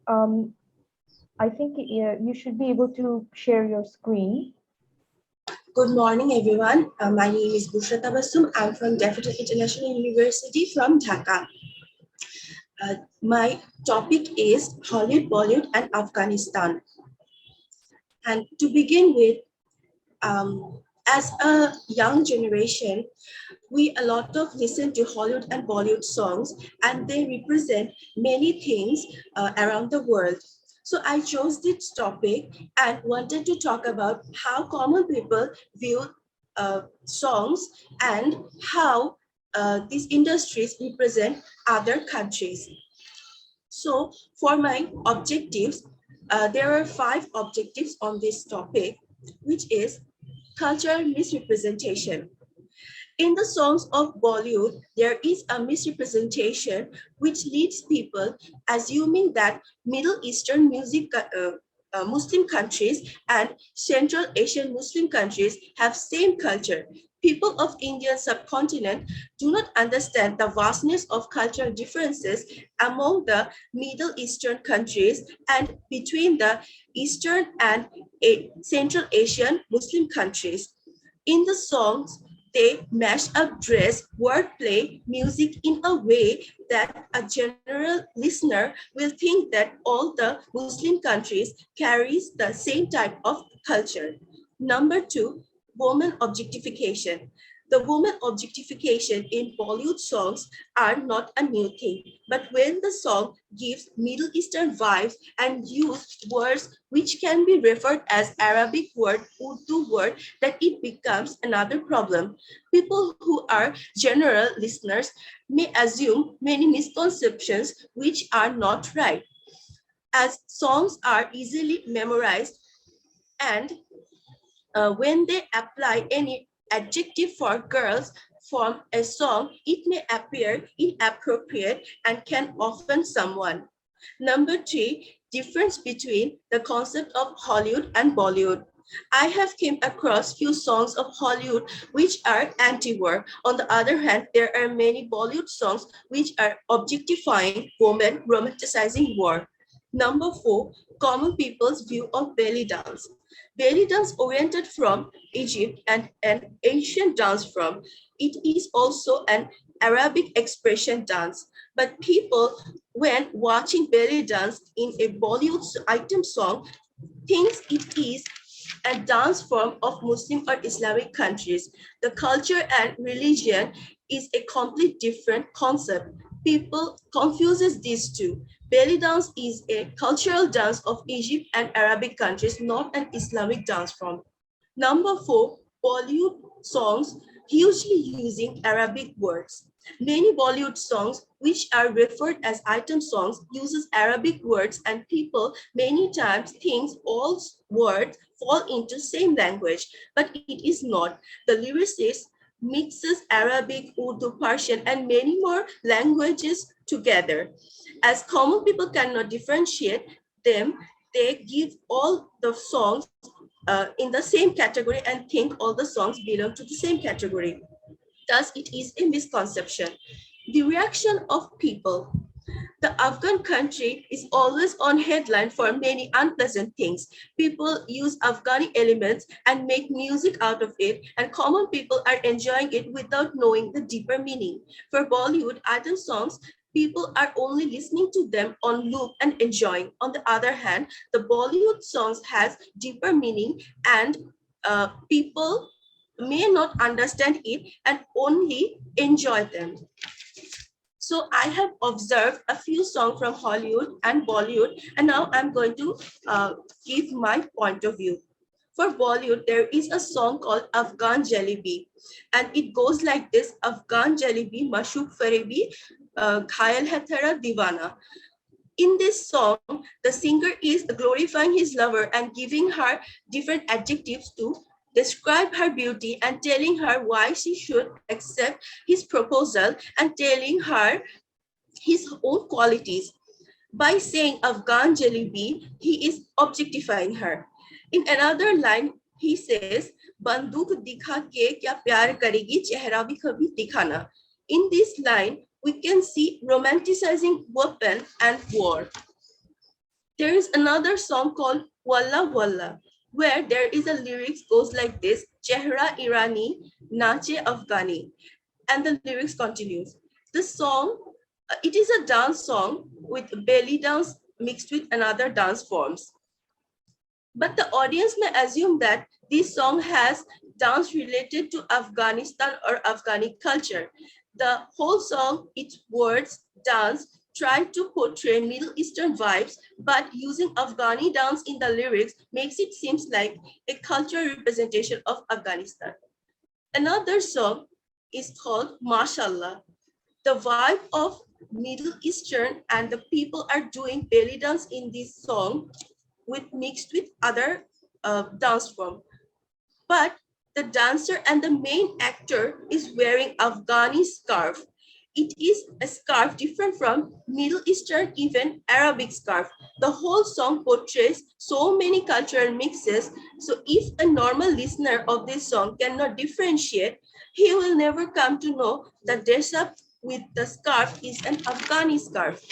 Um, I think you should be able to share your screen. Good morning, everyone. My name is Bushra Tabassum. I'm from Daffodil International University from Dhaka. My topic is Hollywood, Bollywood, and Afghanistan. And to begin with, as a young generation, we a lot of listen to Hollywood and Bollywood songs, and they represent many things around the world. So I chose this topic and wanted to talk about how common people view songs and how these industries represent other countries. So for my objectives, there are 5 objectives on this topic, which is cultural misrepresentation. In the songs of Bollywood, there is a misrepresentation which leads people assuming that Middle Eastern Muslim countries and Central Asian Muslim countries have same culture. People of Indian subcontinent do not understand the vastness of cultural differences among the Middle Eastern countries and between the Eastern and Central Asian Muslim countries. In the songs, they mash up dress, wordplay, music in a way that a general listener will think that all the Muslim countries carries the same type of culture. Number 2, woman objectification. The woman objectification in Bollywood songs are not a new thing, but when the song gives Middle Eastern vibes and use words which can be referred as Arabic word, Urdu word, that it becomes another problem. People who are general listeners may assume many misconceptions which are not right. As songs are easily memorized and when they apply any adjective for girls from a song, it may appear inappropriate and can offend someone. Number 3, difference between the concept of Hollywood and Bollywood. I have came across few songs of Hollywood which are anti-war. On the other hand, there are many Bollywood songs which are objectifying women, romanticizing war. Number 4, common people's view of belly dance. Belly dance oriented from Egypt and an ancient dance from. It is also an Arabic expression dance. But people, when watching belly dance in a Bollywood item song, thinks it is a dance form of Muslim or Islamic countries. The culture and religion is a complete different concept. People confuses these two. Belly dance is a cultural dance of Egypt and Arabic countries, not an Islamic dance form. Number 4, Bollywood songs hugely using Arabic words. Many Bollywood songs, which are referred as item songs, uses Arabic words, and people many times think all words fall into same language, but it is not. The lyricist mixes Arabic, Urdu, Persian, and many more languages together. As common people cannot differentiate them, they give all the songs in the same category and think all the songs belong to the same category. Thus, it is a misconception. The reaction of people. The Afghan country is always on headline for many unpleasant things. People use Afghani elements and make music out of it, and common people are enjoying it without knowing the deeper meaning. For Bollywood item songs, people are only listening to them on loop and enjoying. On the other hand, the Bollywood songs has deeper meaning and people may not understand it and only enjoy them. So I have observed a few songs from Hollywood and Bollywood, and now I'm going to give my point of view. For Bollywood, there is a song called Afghan Jalebi, and it goes like this: Afghan Jalebi, Mashuk Farebi, Ghayal Hai Tera Divana. In this song, the singer is glorifying his lover and giving her different adjectives to describe her beauty and telling her why she should accept his proposal and telling her his own qualities. By saying Afghan Jalebi, he is objectifying her. In another line, he says, Banduk dikha ke kya pyar karegi, chehra bhi kabhi dikhana. In this line, we can see romanticizing weapon and war. There is another song called Walla Walla, where there is a lyrics goes like this, Chehra Irani, Nache Afghani. And the lyrics continues. The song, it is a dance song with belly dance mixed with another dance forms. But the audience may assume that this song has dance related to Afghanistan or Afghani culture. The whole song, its words, dance, try to portray Middle Eastern vibes, but using Afghani dance in the lyrics makes it seems like a cultural representation of Afghanistan. Another song is called Mashallah. The vibe of Middle Eastern and the people are doing belly dance in this song with mixed with other dance form. But the dancer and the main actor is wearing Afghani scarf. It is a scarf different from Middle Eastern, even Arabic scarf. The whole song portrays so many cultural mixes. So if a normal listener of this song cannot differentiate, he will never come to know that dress up with the scarf is an Afghani scarf.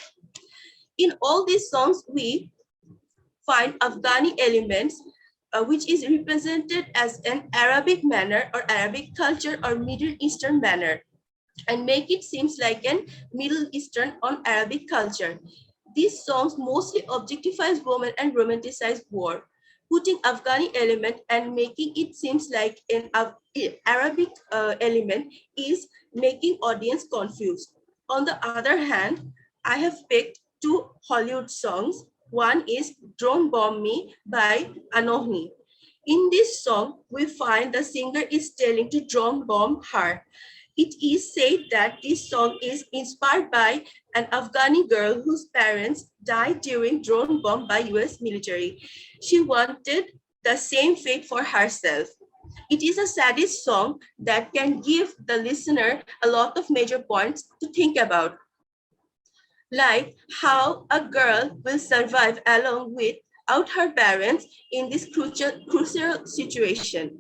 In all these songs, we find Afghani elements, which is represented as an Arabic manner or Arabic culture or Middle Eastern manner, and make it seems like an Middle Eastern or Arabic culture. These songs mostly objectifies women and romanticize war, putting Afghani element and making it seems like an Arabic element is making audience confused. On the other hand, I have picked two Hollywood songs. One is Drone Bomb Me by Anohni. In this song, we find the singer is telling to drone bomb her. It is said that this song is inspired by an Afghani girl whose parents died during drone bomb by US military. She wanted the same fate for herself. It is a sadist song that can give the listener a lot of major points to think about, like how a girl will survive along without her parents in this crucial situation,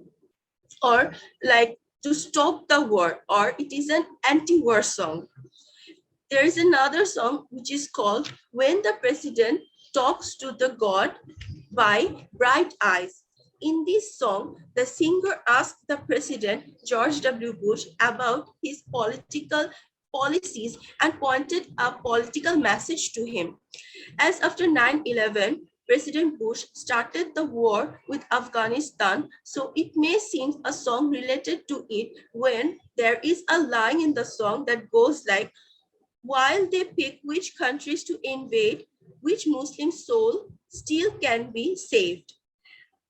or like to stop the war, or it is an anti-war song. There is another song which is called When the President Talks to the God by Bright Eyes. In this song, the singer asked the president, George W. Bush, about his political policies and pointed a political message to him. As after 9/11, President Bush started the war with Afghanistan, so it may seem a song related to it when there is a line in the song that goes like, while they pick which countries to invade, which Muslim soul still can be saved.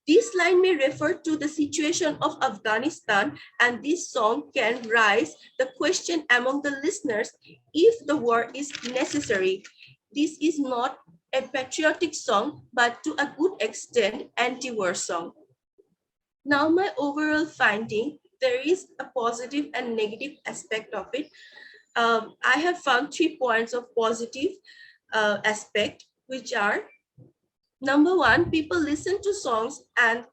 This line may refer to the situation of Afghanistan, and this song can raise the question among the listeners if the war is necessary. This is not a patriotic song, but to a good extent, anti-war song. Now, my overall finding, there is a positive and negative aspect of it. I have found 3 points of positive aspect, which are: number one, people listen to songs and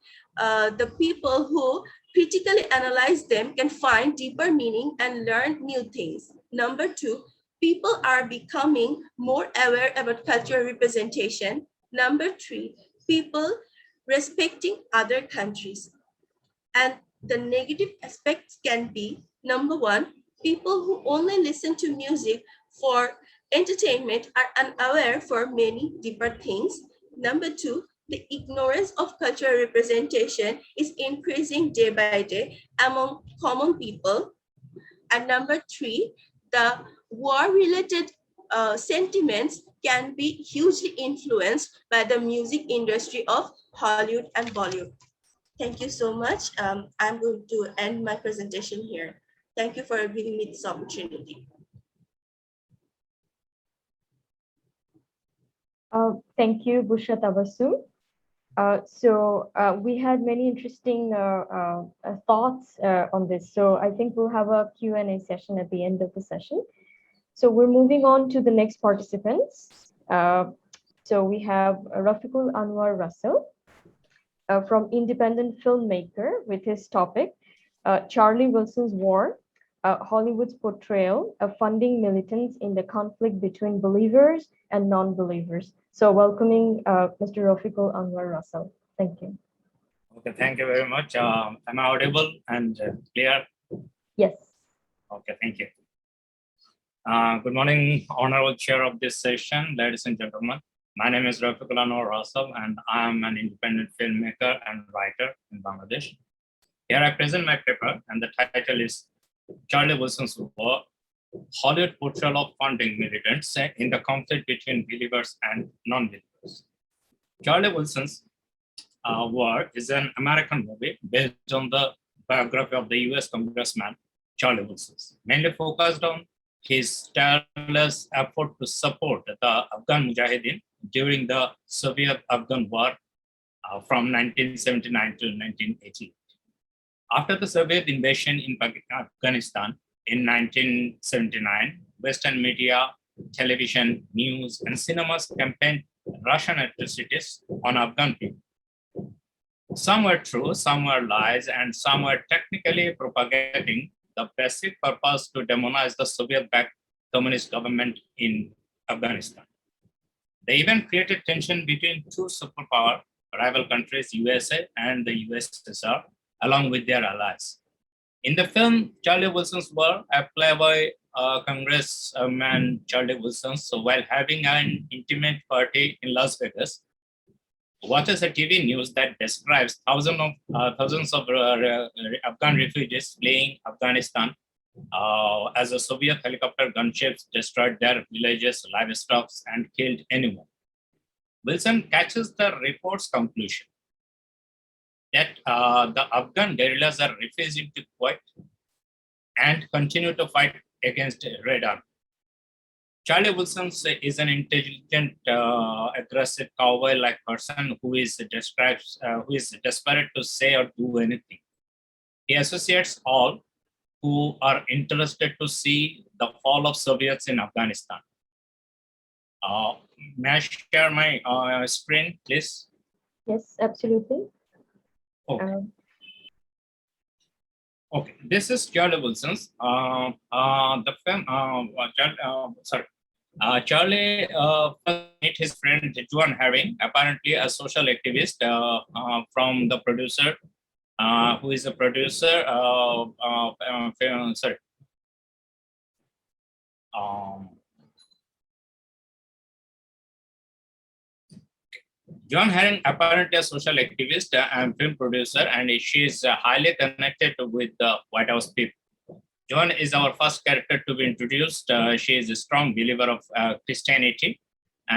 the people who critically analyze them can find deeper meaning and learn new things. Number two, people are becoming more aware about cultural representation. Number three, people respecting other countries. And the negative aspects can be: number one, people who only listen to music for entertainment are unaware for many deeper things. Number two, the ignorance of cultural representation is increasing day by day among common people. And number three, the war-related sentiments can be hugely influenced by the music industry of Hollywood and Bollywood. Thank you so much. I'm going to end my presentation here. Thank you for giving me this opportunity. Thank you, Busha Tabassum. We had many interesting thoughts on this. So I think we'll have a Q&A session at the end of the session. So we're moving on to the next participants. So we have Rafiqul Anwar Russell from independent filmmaker with his topic, Charlie Wilson's War, Hollywood's portrayal of funding militants in the conflict between believers and non-believers. So welcoming Mr. Rafiqul Anwar Russell. Thank you. Okay, thank you very much. Am I audible and clear? Yes. Okay, thank you. Good morning, honorable chair of this session, ladies and gentlemen. My name is Rafiqul Anwar Russell, and I am an independent filmmaker and writer in Bangladesh. Here I present my paper, and the title is Charlie Wilson's War, Hollywood Portrayal of Funding Militants in the Conflict Between Believers and Non-Believers. Charlie Wilson's War is an American movie based on the biography of the US Congressman Charlie Wilson, mainly focused on his tireless effort to support the Afghan Mujahideen during the Soviet-Afghan War from 1979 to 1980. After the Soviet invasion in Afghanistan in 1979, Western media, television, news, and cinemas campaigned Russian atrocities on Afghan people. Some were true, some were lies, and some were technically propagating the basic purpose to demonize the Soviet-backed communist government in Afghanistan. They even created tension between two superpower rival countries, USA and the USSR, along with their allies. In the film Charlie Wilson's War, a playboy Congressman Charlie Wilson, so while having an intimate party in Las Vegas, watches a TV news that describes thousands of Afghan refugees fleeing Afghanistan as the Soviet helicopter gunships destroyed their villages, livestock, and killed anyone. Wilson catches the report's conclusion that the Afghan guerrillas are refusing to quit and continue to fight against Red Army. Charlie Wilson is an intelligent, aggressive cowboy-like person who is desperate to say or do anything. He associates all who are interested to see the fall of Soviets in Afghanistan. May I share my screen, please? Yes, absolutely. Okay. Okay, this is Charlie Wilson's. The film, Charlie met his friend Joan Herring, apparently a social activist from the producer, who is a producer. Joan Herring, apparently a social activist and film producer, and she is highly connected with the White House people. Joan is our first character to be introduced. She is a strong believer of Christianity.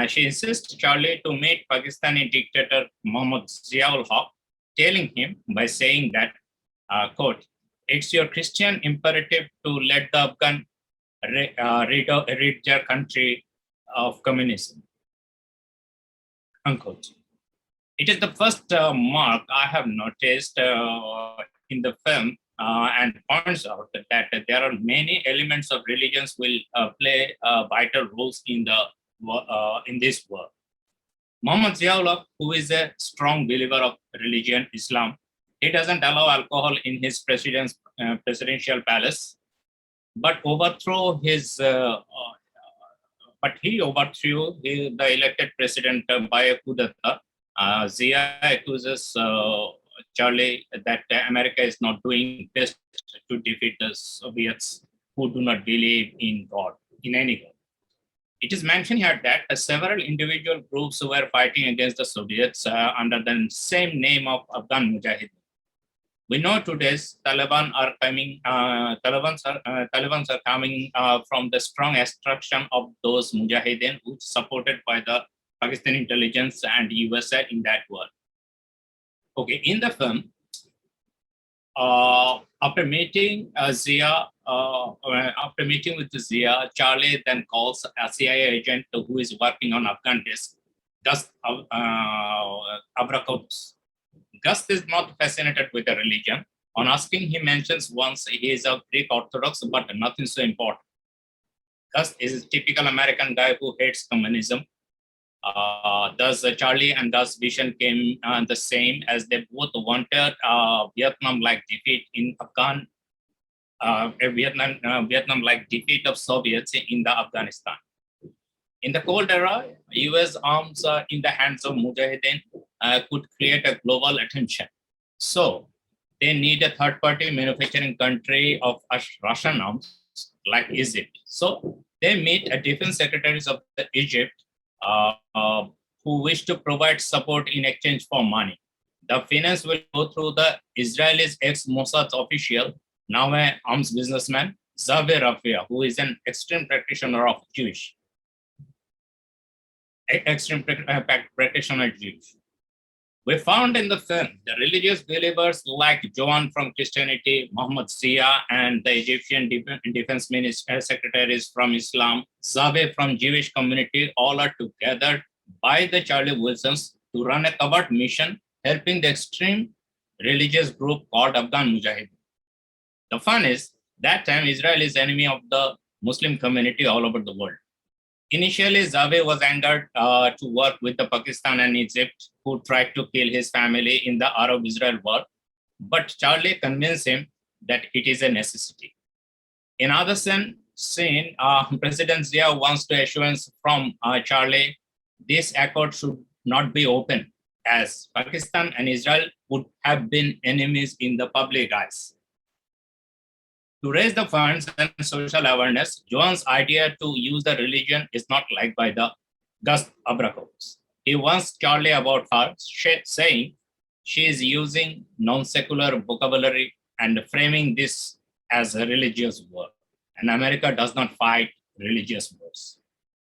She insists Charlie to meet Pakistani dictator Mohammad Ziaul Haq, telling him by saying that, quote, "It's your Christian imperative to let the Afghan rid their country of communism," unquote. It is the first mark I have noticed in the film and points out that there are many elements of religions will play vital roles in this work. Muhammad Ziaullah, who is a strong believer of religion, Islam, he doesn't allow alcohol in his presidential palace, but he overthrew the elected president by a coup d'etat. Zia accuses Charlie that America is not doing best to defeat the Soviets who do not believe in God, in any God. It is mentioned here that several individual groups were fighting against the Soviets under the same name of Afghan Mujahideen. We know today's Taliban are coming. Taliban are coming from the strong extraction of those Mujahideen, which supported by the Pakistani intelligence and USA in that war. Okay, in the film, after meeting with Zia, Charlie then calls a CIA agent who is working on Afghan desk, Gus Abrakovs. Gus is not fascinated with the religion. On asking, he mentions once he is a Greek Orthodox, but nothing so important. Gus is a typical American guy who hates communism. Thus, Charlie and Gus' vision came the same, as they both wanted Vietnam-like defeat in Vietnam-like defeat of Soviets in the Afghanistan. In the Cold Era, US arms in the hands of Mujahideen could create a global attention. So they need a third-party manufacturing country of Russian arms like Egypt. So they meet a defense secretaries of the Egypt who wish to provide support in exchange for money. The finance will go through the Israelis ex-Mossad official, now an arms businessman, Rafa, who is an extreme practitioner of Jewish. Practitioner Jews. We found in the film the religious believers like Joan from Christianity, Muhammad Zia, and the Egyptian defense minister secretaries from Islam, Zaveh from Jewish community, all are together by the Charlie Wilsons to run a covert mission helping the extreme religious group called Afghan Mujahideen. The fun is that time Israel is enemy of the Muslim community all over the world. Initially, Zaveh was angered to work with the Pakistan and Egypt, who tried to kill his family in the Arab-Israel war, but Charlie convinced him that it is a necessity. In other scene, President Zia wants to assurance from Charlie, this accord should not be open, as Pakistan and Israel would have been enemies in the public eyes. To raise the funds and social awareness, Joan's idea to use the religion is not liked by the Gus Abracos. He wants Charlie about her, saying she is using non-secular vocabulary and framing this as a religious war. And America does not fight religious wars.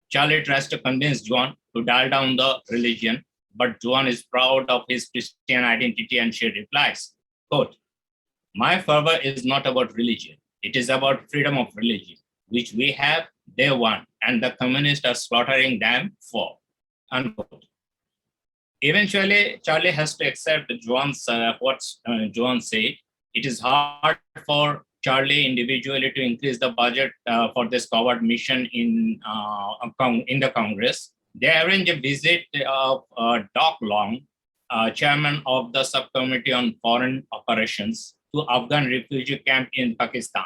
Charlie tries to convince Joan to dial down the religion, but Joan is proud of his Christian identity and she replies, quote, my fervor is not about religion. It is about freedom of religion, which we have, they want, and the communists are slaughtering them for, unquote. Eventually, Charlie has to accept Joan's, what Joan said. It is hard for Charlie individually to increase the budget for this covert mission in the Congress. They arrange a visit of Doc Long, chairman of the subcommittee on foreign operations, to Afghan refugee camp in Pakistan.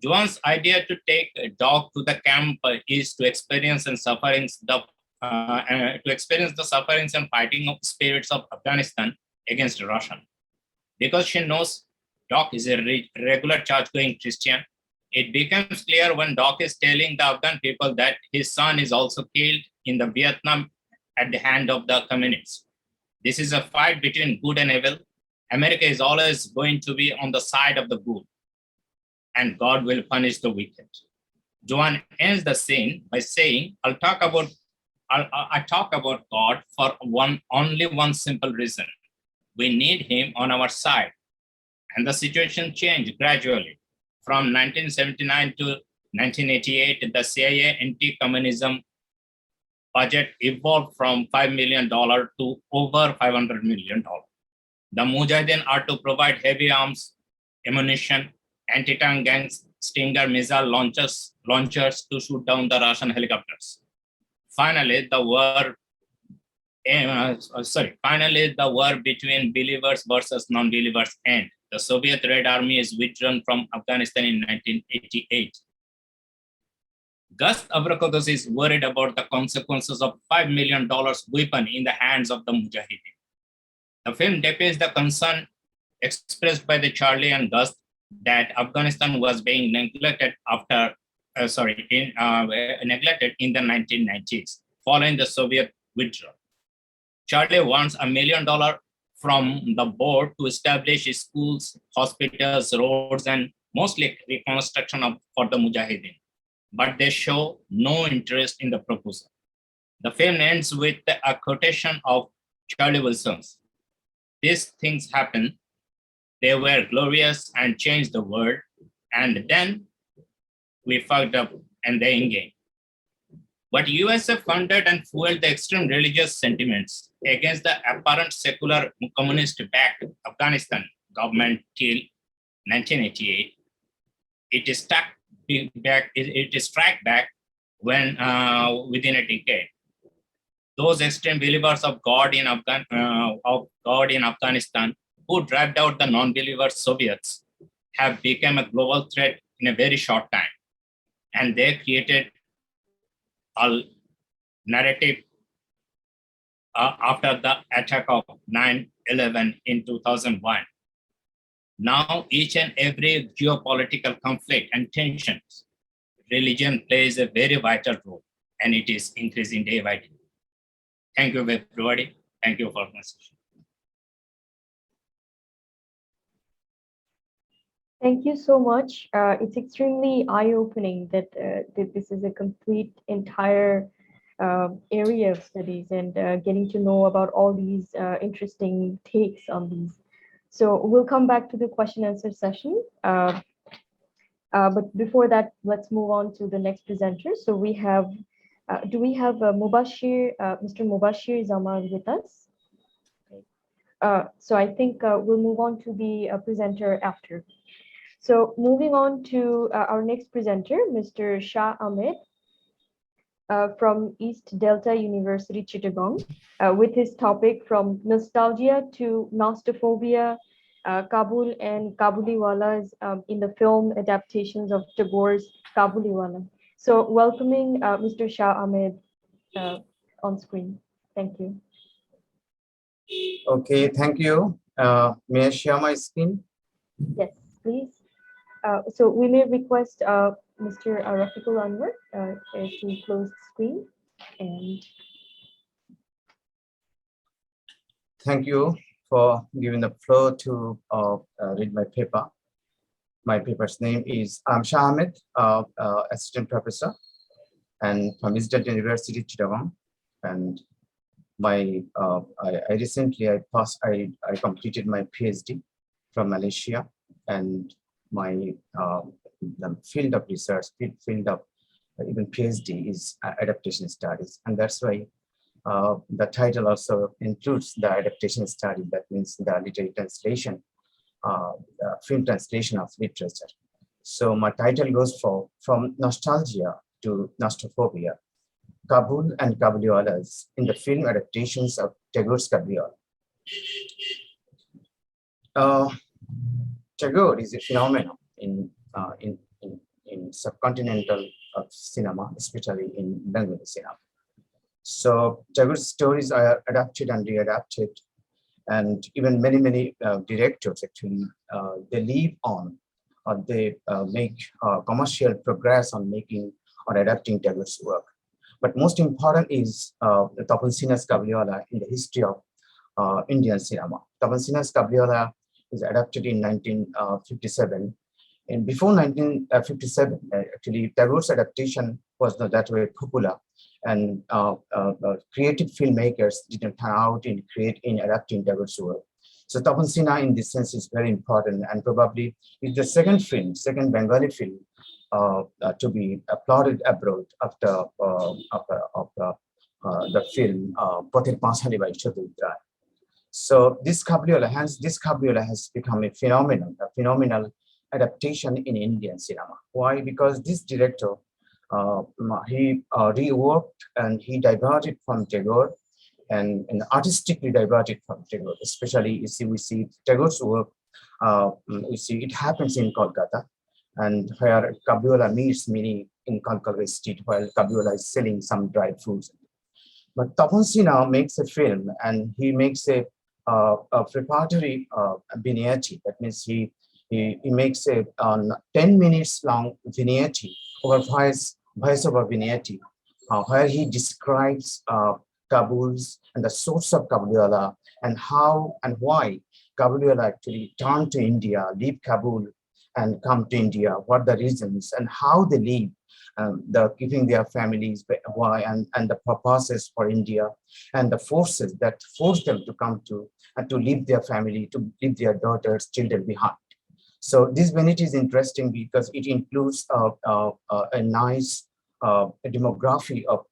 Joan's idea to take Doc to the camp is to experience the sufferings and fighting of spirits of Afghanistan against Russia. Because she knows Doc is a regular church-going Christian, it becomes clear when Doc is telling the Afghan people that his son is also killed in the Vietnam at the hand of the communists. This is a fight between good and evil. America is always going to be on the side of the good, and God will punish the wicked. Joan ends the scene by saying, I talk about God for only one simple reason. We need him on our side. And the situation changed gradually. From 1979 to 1988, the CIA anti-communism budget evolved from $5 million to over $500 million. The Mujahideen are to provide heavy arms, ammunition, anti-tank guns, Stinger missile launchers to shoot down the Russian helicopters. Finally, the war between believers versus non-believers ends. The Soviet Red Army is withdrawn from Afghanistan in 1988. Gus Abracos is worried about the consequences of $5 million weapon in the hands of the Mujahideen. The film depicts the concern expressed by the Charlie and Gus that Afghanistan was being neglected neglected in the 1990s, following the Soviet withdrawal. Charlie wants $1 million from the board to establish schools, hospitals, roads, and mostly reconstruction for the Mujahideen. But they show no interest in the proposal. The film ends with a quotation of Charlie Wilson's. These things happen. They were glorious and changed the world. And then we fucked up and they engaged. But USA funded and fueled the extreme religious sentiments against the apparent secular communist-backed Afghanistan government till 1988. It is struck back when within a decade. Those extreme believers of God in Afghanistan who dragged out the non-believer Soviets have become a global threat in a very short time. And they created narrative after the attack of 9/11 in 2001. Now, each and every geopolitical conflict and tensions, religion plays a very vital role, and it is increasing day by day. Thank you, everybody. Thank you for my session. Thank you so much. It's extremely eye-opening that, that this is a complete entire area of studies, and getting to know about all these interesting takes on these. So we'll come back to the question answer session. But before that, let's move on to the next presenter. So we have, do we have Mr. Mubashir Azam with us? So I think we'll move on to the presenter after. So moving on to our next presenter, Mr. Shah Ahmed from East Delta University, Chittagong, with his topic from nostalgia to nostophobia, Kabul and Kabuliwalas in the film adaptations of Tagore's Kabuliwala. So welcoming Mr. Shah Ahmed on screen. Thank you. Okay, thank you. May I share my screen? Yes, please. So we may request Mr. Rafiqul Anwar to close the screen. And thank you for giving the floor to read my paper. My paper's name is, I'm Shah Ahmed, assistant professor, and from East Delta University, Chittagong. And my I recently I completed my PhD from Malaysia, and my the field of research, field of even PhD is adaptation studies, and that's why the title also includes the adaptation study. That means the literary translation, film translation of literature. So my title goes for From Nostalgia to Nostophobia, Kabul and Kabuliwalas in the film adaptations of Tagore's Kabuliwala. Tagore is a phenomenon in subcontinental cinema, especially in Bengali cinema. So Tagore's stories are adapted and readapted, and even many directors actually they live on, or they make commercial progress on making or adapting Tagore's work. But most important is Tapan Sinha's Kabuliwala in the history of Indian cinema. Tapan Sinha's Kabuliwala is adapted in 1957. And before 1957, actually, Tagore's adaptation was not that way popular, and creative filmmakers didn't turn out in adapting Tagore's work. So Tapan Sinha, in this sense, is very important, and probably is the second Bengali film to be applauded abroad after the film Pather Pasani by Rudyard. So this Kabuliwala, hence this Kabuliwala has become a phenomenal adaptation in Indian cinema. Why? Because this director, he reworked and he diverted from Tagore, and artistically diverted from Tagore. Especially, we see Tagore's work. We see it happens in Kolkata, and where Kabuliwala meets Mini in Kolkata street, while Kabuliwala is selling some dry fruits. But Tapan Sinha makes a film, and he makes a preparatory vignette. That means he makes a 10 minutes long vignette over voice-over vignette, where he describes Kabul's and the source of Kabuliwala, and how and why Kabuliwala actually turned to India, leave Kabul and come to India, what the reasons and how they leave, keeping their families, why, and the purposes for India, and the forces that force them to come to and to leave their family, to leave their daughters, children behind. So this vignette is interesting because it includes a nice demography of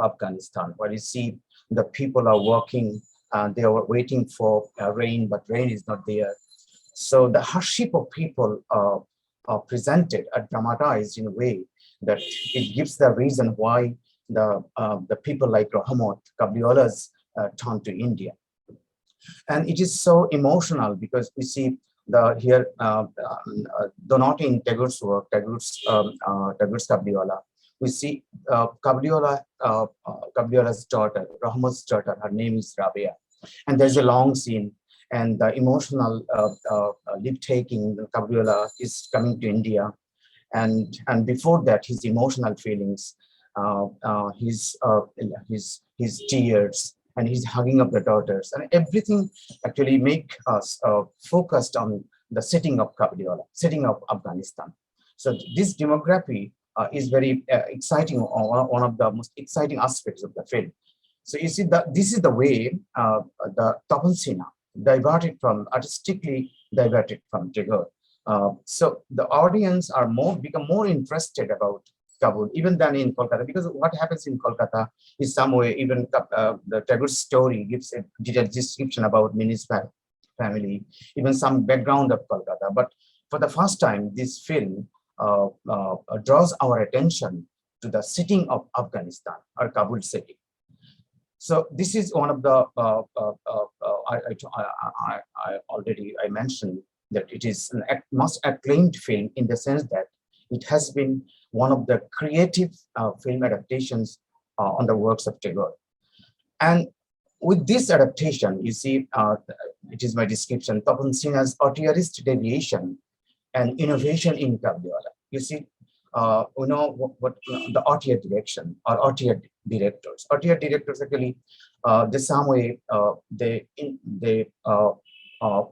Afghanistan, where you see the people are working, they are waiting for rain, but rain is not there. So the hardship of people are presented, are dramatized in a way that it gives the reason why the people like Rahmat, Kabuliwalas turn to India. And it is so emotional because we see though not in Tagore's work, Tagore's Kabuliwala, we see Kabuliwala's daughter, Rahmat's daughter, her name is Rabia. And there's a long scene, and the emotional leave-taking, Kabuliwala is coming to India. And before that, his emotional feelings, his tears, and his hugging of the daughters, and everything actually make us focused on the setting of Kabuliwala, setting of Afghanistan. So this demography is very exciting, one of the most exciting aspects of the film. So you see that this is the way the Tapansina artistically diverted from Tagore. So the audience are become more interested about Kabul even than in Kolkata, because what happens in Kolkata is some way, even the Tagore's story gives a detailed description about Mini's family, even some background of Kolkata. But for the first time, this film draws our attention to the setting of Afghanistan, or Kabul city. So this is one of the I mentioned that it is an most acclaimed film in the sense that it has been one of the creative film adaptations on the works of Tagore. And with this adaptation, you see, it is my description, Tapan Sinha's artist deviation and innovation in Kabuliwala. You see, you know what the artist direction or artist directors. Artist directors actually, the some way they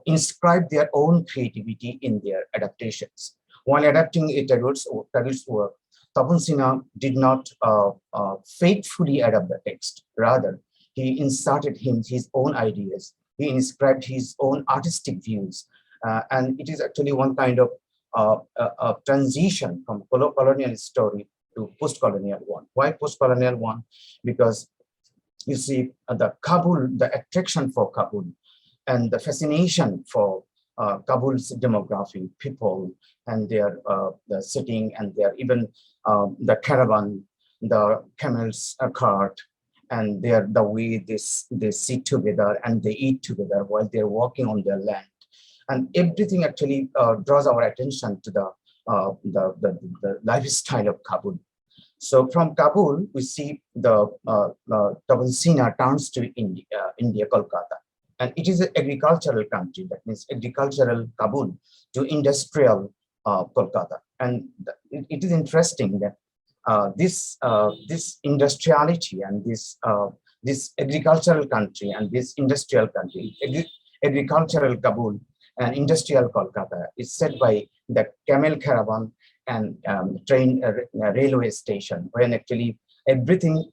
inscribe their own creativity in their adaptations. While adapting Tagore's work, Tapan Sinha did not faithfully adapt the text. Rather, he inserted his own ideas. He inscribed his own artistic views. And it is actually one kind of a transition from colonial story to post-colonial one. Why post-colonial one? Because you see the attraction for Kabul and the fascination for Kabul's demography, people, and their the setting, and their even the caravan, the camel's cart, and the way they sit together and they eat together while they're walking on their land, and everything actually draws our attention to the lifestyle of Kabul. So from Kabul, we see the Tapan Sinha turns to India, Kolkata. And it is an agricultural country, that means agricultural Kabul to industrial Kolkata. And it is interesting that this industriality and this agricultural country and this industrial country, agricultural Kabul and industrial Kolkata is set by the camel caravan and train railway station, when actually everything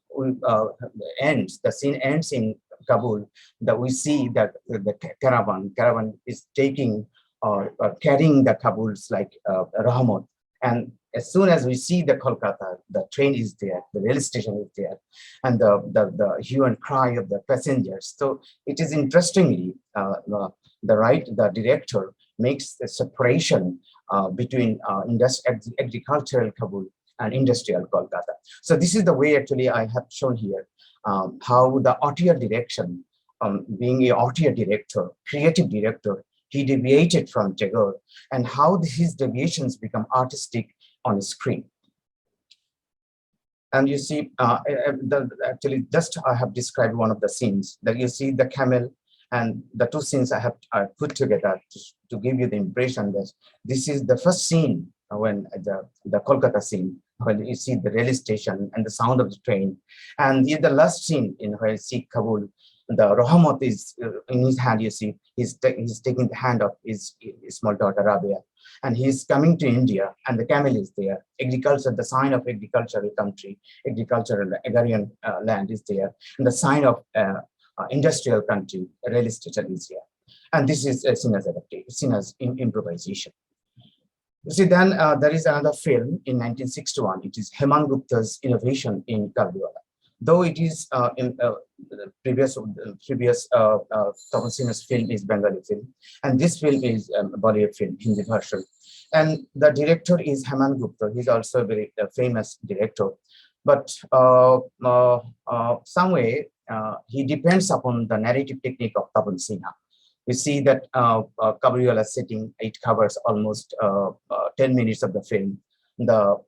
ends. The scene ends in Kabul, that we see that the caravan is taking or carrying the Kabuls like Rahmat. And as soon as we see the Kolkata, the train is there, the rail station is there, and the hue and cry of the passengers. So it is interestingly, the director makes the separation between agricultural Kabul and industrial Kolkata. So this is the way actually I have shown here how the artist direction, being a artist director, creative director, he deviated from Tagore, and how his deviations become artistic on screen. And you see, actually, just I have described one of the scenes that you see the camel, and the two scenes I have put together to give you the impression that this is the first scene when the Kolkata scene, when you see the railway station and the sound of the train, and the last scene in where you see Kabul, the Rahmat is in his hand. You see, he's taking the hand of his small daughter Rabia, and he's coming to India, and the camel is there. Agriculture, the sign of agricultural country, agricultural agrarian land is there, and the sign of industrial country, railway station is here. And this is seen as adaptation, seen as improvisation. You see, then there is another film in 1961. It is Heman Gupta's innovation in Kabuliwala. Though it is in the previous Tapan Sinha's film is Bengali film, and this film is Bollywood film, Hindi version. And the director is Heman Gupta. He's also a very famous director. But some way he depends upon the narrative technique of Tapan Sinha. We see that Kabuliwala setting, it covers almost 10 minutes of the film. Though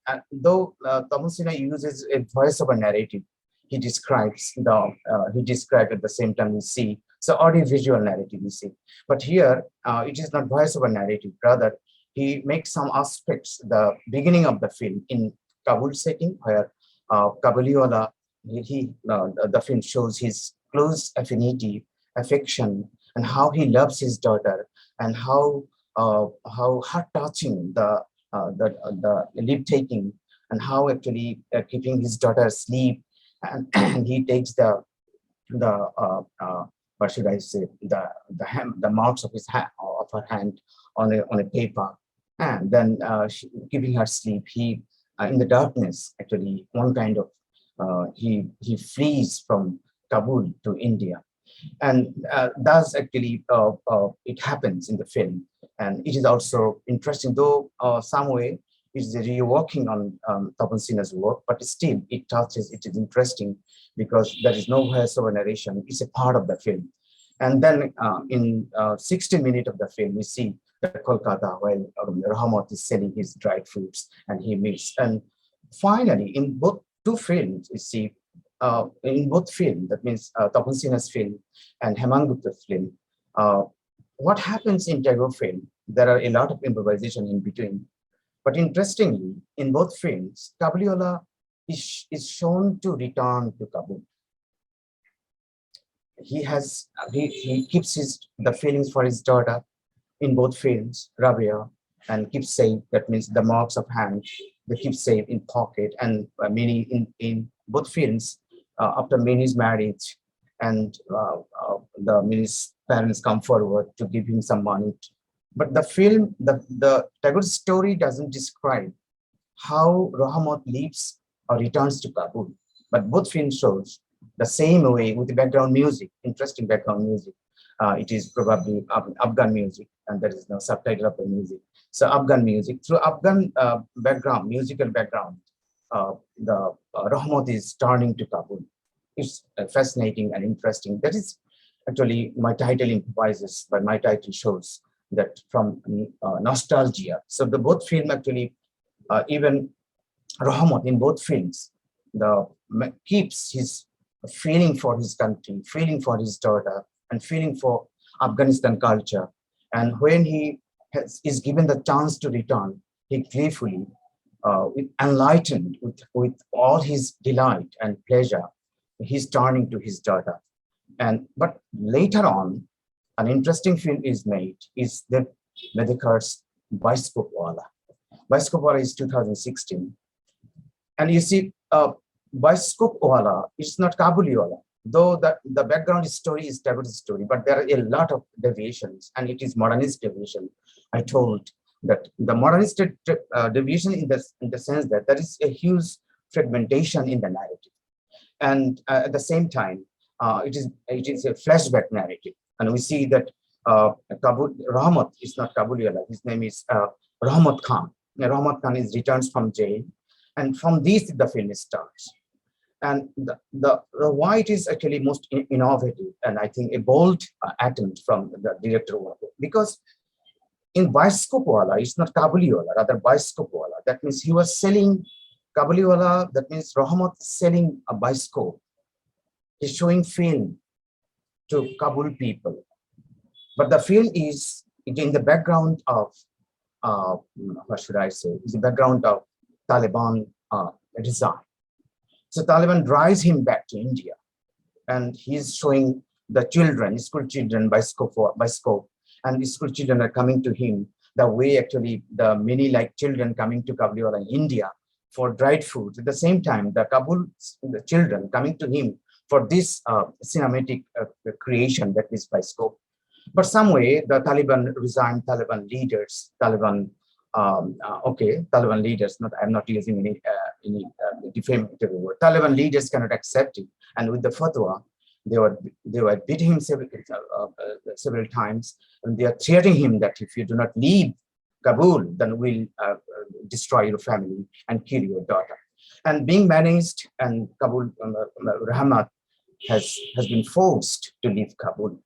Thomasina uses a voiceover narrative, he described at the same time we see, so audiovisual narrative we see. But here, it is not voiceover narrative, rather he makes some aspects, the beginning of the film in Kabul setting, where Kabuliwala, the film shows his close affinity, affection, and how he loves his daughter, and how heart-touching the leave taking, and how actually keeping his daughter asleep, and he takes the what should I say, the marks of of her hand on a paper, and then keeping her asleep. He in the darkness, actually, one kind of he flees from Kabul to India, and thus actually it happens in the film. And it is also interesting, though some way it is a reworking on Tapan Sinha's work, but still it touches, it is interesting because there is no voiceover narration, it's a part of the film. And then in 60 minutes of the film, we see that Kolkata, while Rahmat is selling his dried fruits, and he meets. And finally, in both two films, you see, in both films, that means Tapan Sinha's film and Hemant Gupta's film, what happens in Tagore film, there are a lot of improvisation in between. But interestingly, in both films, Kabuliwala is shown to return to Kabul. He keeps the feelings for his daughter in both films, Rabia, and keeps safe. That means the marks of hand, they keep safe in pocket. And Minnie in both films, after Minnie's marriage, and the Minnie's parents come forward to give him some money. But the film, the Tagore story doesn't describe how Rahmat leaves or returns to Kabul. But both films shows the same way with the background music, interesting background music. It is probably Afghan music, and there is no subtitle of the music. So Afghan music, through Afghan background, musical background, the Rahmat is turning to Kabul. It's fascinating and interesting. That is actually my title improvises, but my title shows that from nostalgia. So the both film actually, even Rahmat in both films, keeps his feeling for his country, feeling for his daughter, and feeling for Afghanistan culture. And when he is given the chance to return, he gleefully, enlightened with all his delight and pleasure, he's turning to his daughter. But later on, an interesting film is made, is the Medicar's Biskopwala. Biskopwala is 2016. And you see, Biskopwala is not Kabuliwala, though the background story is Tagore's story, but there are a lot of deviations, and it is modernist deviation. I told that the modernist deviation in the sense that there is a huge fragmentation in the narrative. And at the same time, it is a flashback narrative. And we see that Rahmat is not Kabuliwala, his name is Rahmat Khan. Now, Rahmat Khan is returns from jail, and from this the film starts. And the why it is actually most innovative, and I think a bold attempt from the director, because in Biskopwala, it's not Kabuliwala, rather Biskopwala. That means he was selling Kabuliwala, that means Rahmat selling a bioscope. He's showing film to Kabul people. But the film is in the background of, what should I say, is the background of Taliban design. So Taliban drives him back to India, and he's showing the children, school children, by scope, and the school children are coming to him the way actually the many like children coming to Kabuliwala in India for dried foods. At the same time, the children coming to him for this cinematic creation that is by scope. But some way the Taliban resigned, Taliban leaders, Taliban leaders, I'm not using any defamatory word. Taliban leaders cannot accept it. And with the fatwa, they were beating him several times, and they are threatening him that if you do not leave Kabul, then we'll destroy your family and kill your daughter. And being managed, and Kabul, Rahmat has been forced to leave Kabul.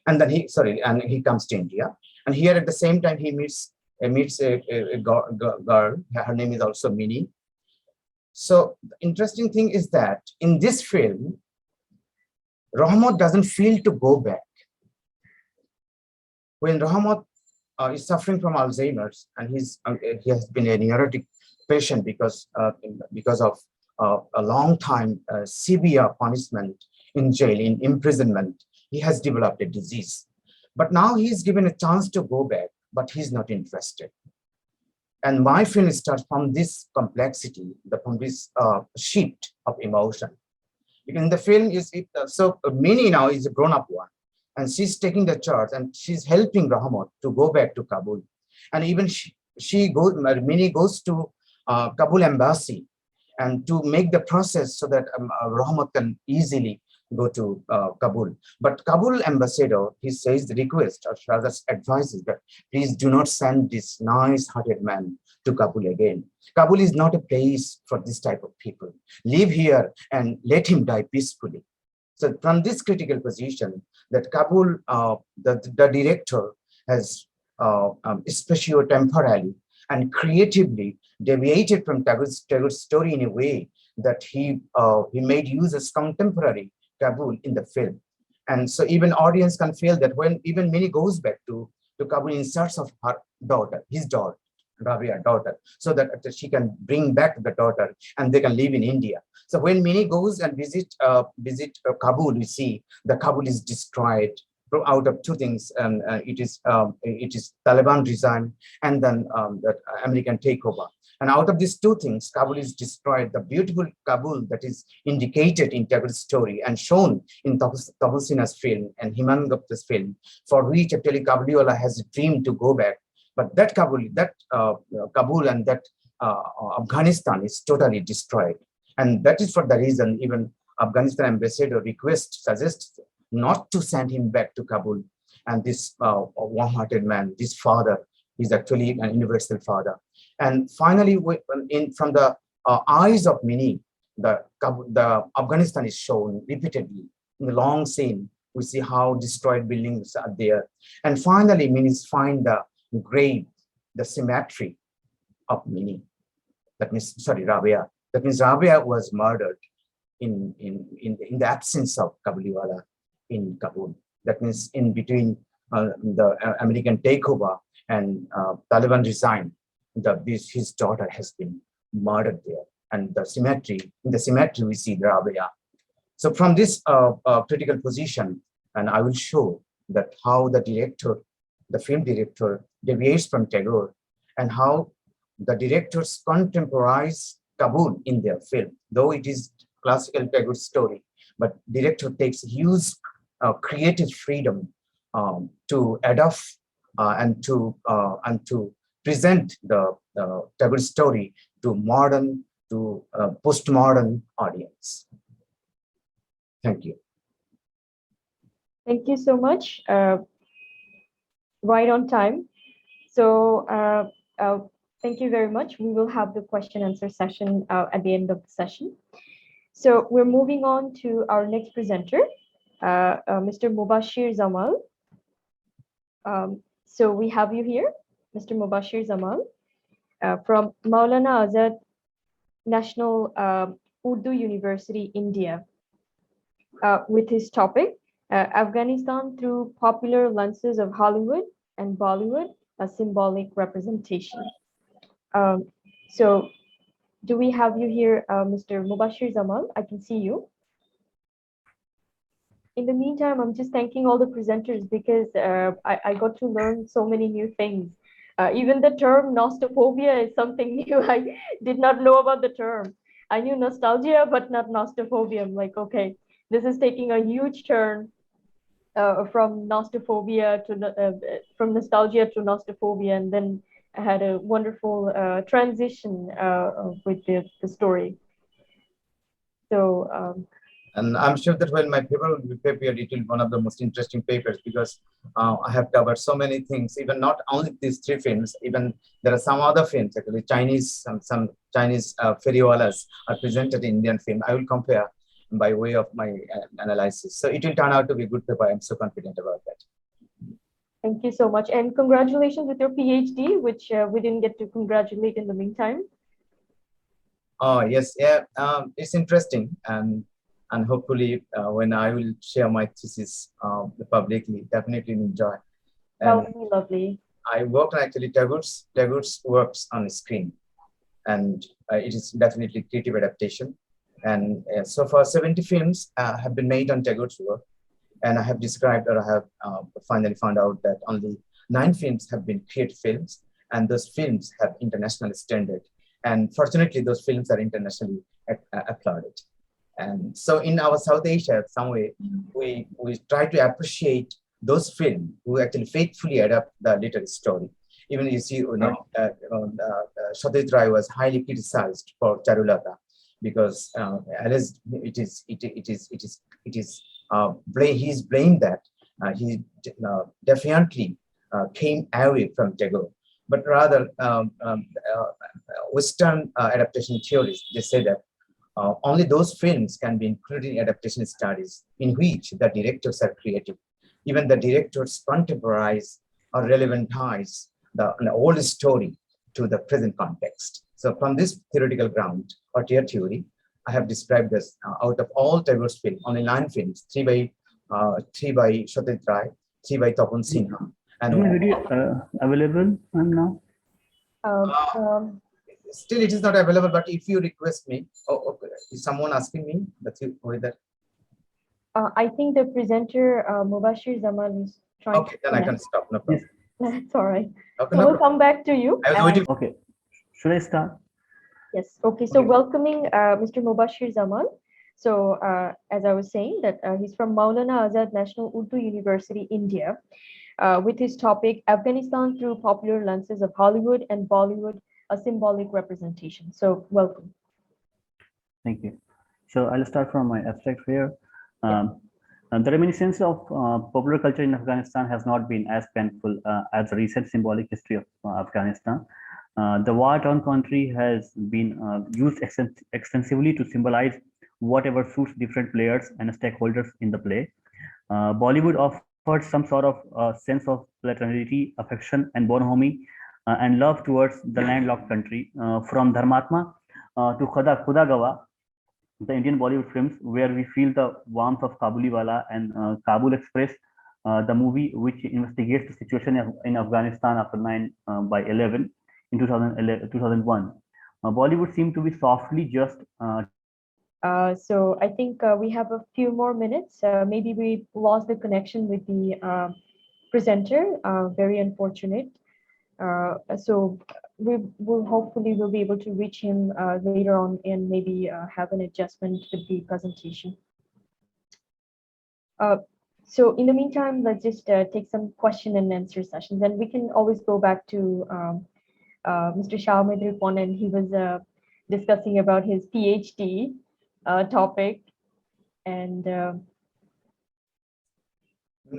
And then he comes to India. And here at the same time, he meets meets a girl. Her name is also Mini. So the interesting thing is that in this film, Rahmat doesn't feel to go back. When Rahmat is suffering from Alzheimer's, and he has been a neurotic patient because of a long time severe punishment in jail, in imprisonment. He has developed a disease. But now he is given a chance to go back, but he's not interested. And my film starts from this complexity, from this shift of emotion. In the film, Mini now is a grown-up one, and she's taking the charge, and she's helping Rahmat to go back to Kabul. And even Mini goes to Kabul embassy, and to make the process so that Rahmat can easily go to Kabul. But Kabul ambassador, he says the request, or rather advises that please do not send this nice-hearted man to Kabul again. Kabul is not a place for this type of people. Live here and let him die peacefully. So from this critical position, that Kabul, the director has spatio-temporally and creatively deviated from Tagore's story in a way that he made use as contemporary Kabul in the film. And so even audience can feel that when even Mini goes back to Kabul in search of her daughter, his daughter, Rabia daughter, so that she can bring back the daughter and they can live in India. So when Mini goes and visit Kabul, we see the Kabul is destroyed out of two things. It is Taliban regime and then the American takeover. And out of these two things, Kabul is destroyed. The beautiful Kabul that is indicated in Tagore's story and shown in Tabu Sinha's film and Himan Gupta's film, for which actually Kabuliwala has a dream to go back. But that Kabul and that Afghanistan is totally destroyed. And that is for the reason even Afghanistan ambassador suggests not to send him back to Kabul. And this warm-hearted man, this father, is actually an universal father. And finally, from the eyes of Mini, the Afghanistan is shown repeatedly in the long scene. We see how destroyed buildings are there. And finally, Mini finds the grave, the cemetery of Mini. That means, sorry, Rabia. That means Rabia was murdered in the absence of Kabuliwala in Kabul. That means in between the American takeover and Taliban regime, his daughter has been murdered there. And in the cemetery, we see Rabia. So from this critical position, and I will show that how the film director deviates from Tagore, and how the directors contemporize Kabul in their film, though it is classical Tagore story, but director takes huge creative freedom to adapt and to present the Tagore story to postmodern audience. Thank you. Thank you so much. Right on time. So thank you very much. We will have the question answer session at the end of the session. So we're moving on to our next presenter, Mr. Mubashir Azam. So we have you here, Mr. Mubashir Azam, from Maulana Azad National Urdu University, India, with his topic, Afghanistan through popular lenses of Hollywood and Bollywood, a symbolic representation. So do we have you here, Mr. Mubashir Azam? I can see you. In the meantime, I'm just thanking all the presenters because I got to learn so many new things. Even the term nostophobia is something new. I did not know about the term. I knew nostalgia, but not nostophobia. I'm like, okay, this is taking a huge turn from nostophobia to from nostalgia to nostophobia, and then I had a wonderful transition with the story. So. And I'm sure that when my paper will be prepared, it will be one of the most interesting papers because I have covered so many things, even not only these three films, even there are some other films, actually Chinese, some Chinese feriwalas are presented in Indian film. I will compare by way of my analysis. So it will turn out to be a good paper. I'm so confident about that. Thank you so much. And congratulations with your PhD, which we didn't get to congratulate in the meantime. Oh, yes, yeah, it's interesting. And hopefully when I will share my thesis publicly, definitely enjoy. That And would be lovely. I worked on actually Tagore's works on screen, and it is definitely creative adaptation. And so far, 70 films have been made on Tagore's work, and I have described, or I have finally found out that only 9 films have been creative films, and those films have international standard. And fortunately, those films are internationally applauded. And so in our South Asia, some way, we try to appreciate those films who actually faithfully adapt the literary story. Even you see, Satyajit Ray was highly criticized for Charulata because as he's blamed that he defiantly came away from Tagore, but rather Western adaptation theorists, they say that only those films can be included in adaptation studies in which the directors are creative. Even the directors contemporize or relevantize the old story to the present context. So from this theoretical ground or tier theory, I have described this out of all Tagore's films, only 9 films, 3 by Satyajit Ray, 3 by Tapan Sinha. And video available now? Still, it is not available. But if you request me, okay, is someone asking me? That's it. Whether I think the presenter Mubashir Azam is trying. Okay, then I can stop. No problem. That's all right. Okay, So no we'll come back to you. I was waiting. Okay, should I start? Yes. Okay. So welcoming Mr. Mubashir Azam. So as I was saying, that he's from Maulana Azad National Urdu University, India, with his topic Afghanistan through popular lenses of Hollywood and Bollywood, a symbolic representation. So welcome. Thank you. So I'll start from my abstract here. The reminiscence of popular culture in Afghanistan has not been as painful as the recent symbolic history of Afghanistan. The war-torn country has been used extensively to symbolize whatever suits different players and stakeholders in the play. Bollywood offered some sort of sense of fraternity, affection, and bonhomie and love towards the landlocked country. From Dharmatma to Khuda Gawa, the Indian Bollywood films, where we feel the warmth of Kabuliwala and Kabul Express, the movie which investigates the situation in Afghanistan after 9/11 in 2001. Bollywood seemed to be softly just. So I think we have a few more minutes. Maybe we lost the connection with the presenter. Very unfortunate. So we will hopefully we'll be able to reach him later on and maybe have an adjustment with the presentation. So in the meantime, let's just take some question and answer sessions, and we can always go back to Mr. Shah Ahmed, and he was discussing about his PhD topic, and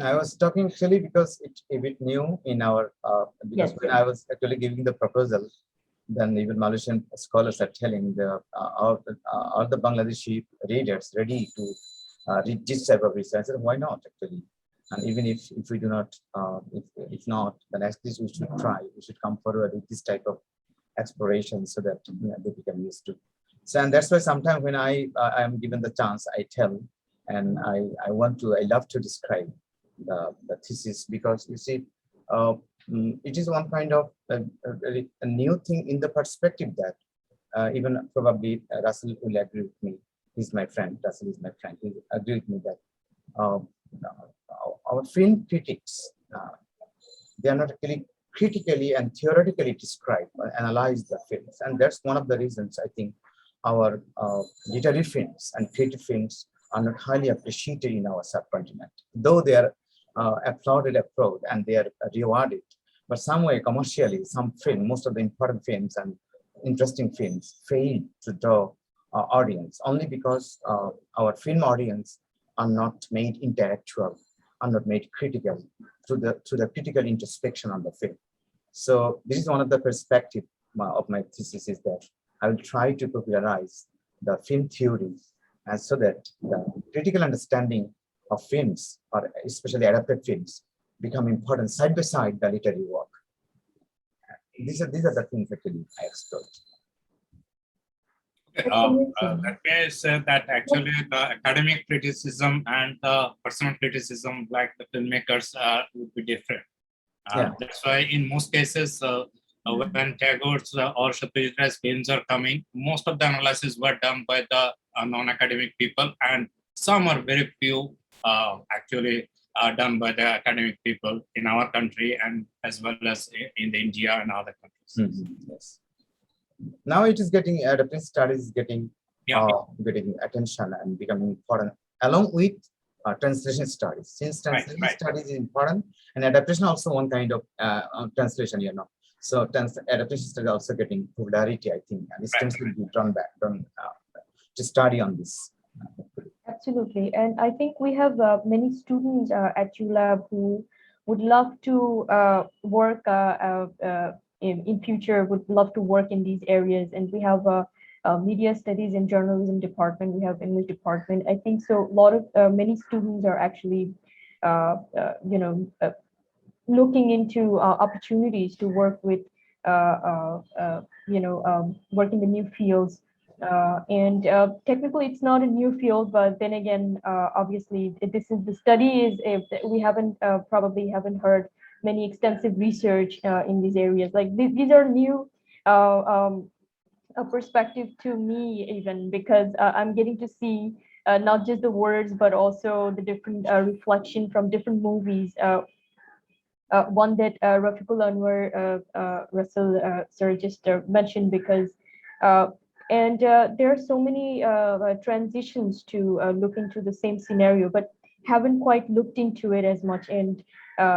I was talking actually because it's a bit new in our, because when I was actually giving the proposal, then even Malaysian scholars are telling are the Bangladeshi readers ready to read this type of research? I said, why not actually? And even if we do not, if not, then at least we should try. We should come forward with this type of exploration so that they become used to. So, and that's why sometimes when I am given the chance, I tell, and I love to describe the thesis, because you see, it is one kind of a new thing in the perspective that even probably Russell will agree with me. He's my friend. Russell is my friend. He agree with me that our film critics, they are not really critically and theoretically describe or analyze the films, and that's one of the reasons I think our literary films and creative films are not highly appreciated in our subcontinent, though they are applauded abroad and they are rewarded. But some way commercially, most of the important films and interesting films fail to draw audience only because our film audience are not made intellectual, are not made critical to the critical introspection on the film. So this is one of the perspective of my thesis, is that I will try to popularize the film theories, and so that the critical understanding of films, or especially adapted films, become important side by side the literary work. These are the things actually I explored. Let me say that actually the academic criticism and the personal criticism, like the filmmakers, would be different. That's why in most cases, when Tagore's or Shapidra's films are coming, most of the analysis were done by the non-academic people, and some are very few actually done by the academic people in our country and as well as in the India and other countries. Yes. Now it is getting adaptation studies is getting attention and becoming important along with translation studies. Since translation studies is important, and adaptation also one kind of translation, So adaptation studies also getting popularity, I think, and it's will be done to study on this. Absolutely, and I think we have many students at ULAB who would love to work in future, would love to work in these areas, and we have media studies and journalism department, we have English department. I think so. A lot of many students are actually, looking into opportunities to work with, work in the new fields. And technically, it's not a new field, but then again, obviously, this is the study is we haven't probably haven't heard many extensive research in these areas. Like these are new a perspective to me, even because I'm getting to see not just the words, but also the different reflection from different movies. One that Rafiqul Anwar Russell sir just mentioned, because and there are so many transitions to look into the same scenario, but haven't quite looked into it as much. And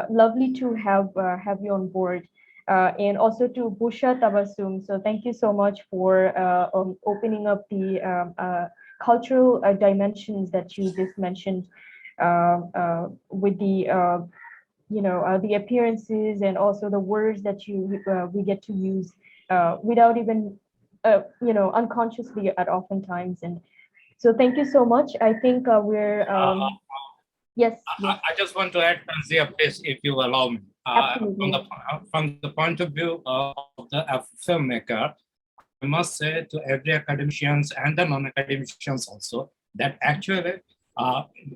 lovely to have you on board. And also to Busha Tabasum. So thank you so much for opening up the cultural dimensions that you just mentioned with the the appearances and also the words that we get to use without even unconsciously at oftentimes. And so thank you so much. I think we're yes. I just want to add, Tanzia, please, if you allow me. From the point of view of the filmmaker, I must say to every academicians and the non-academicians also that actually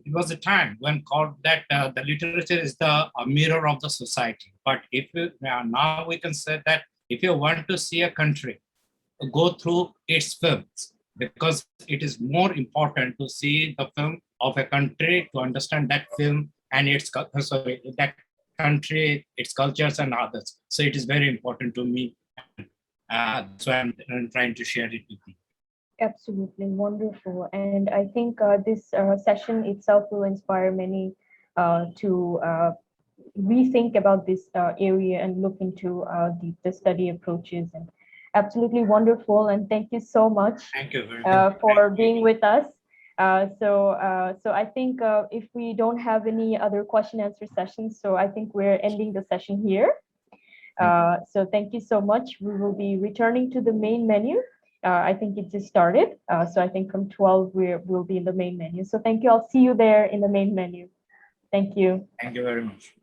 it was a time when called that the literature is the mirror of the society. But if you now we can say that if you want to see a country, go through its films, because it is more important to see the film of a country to understand that film and that country, its cultures and others. So it is very important to me. So I'm trying to share it with you. Absolutely wonderful. And I think this session itself will inspire many to rethink about this area and look into the study approaches. And absolutely wonderful. And thank you so much. Thank you very much for being with us. So I think if we don't have any other question answer sessions, so I think we're ending the session here. So thank you so much. We will be returning to the main menu. I think it just started. So I think from 12, we'll be in the main menu. So thank you. I'll see you there in the main menu. Thank you. Thank you very much.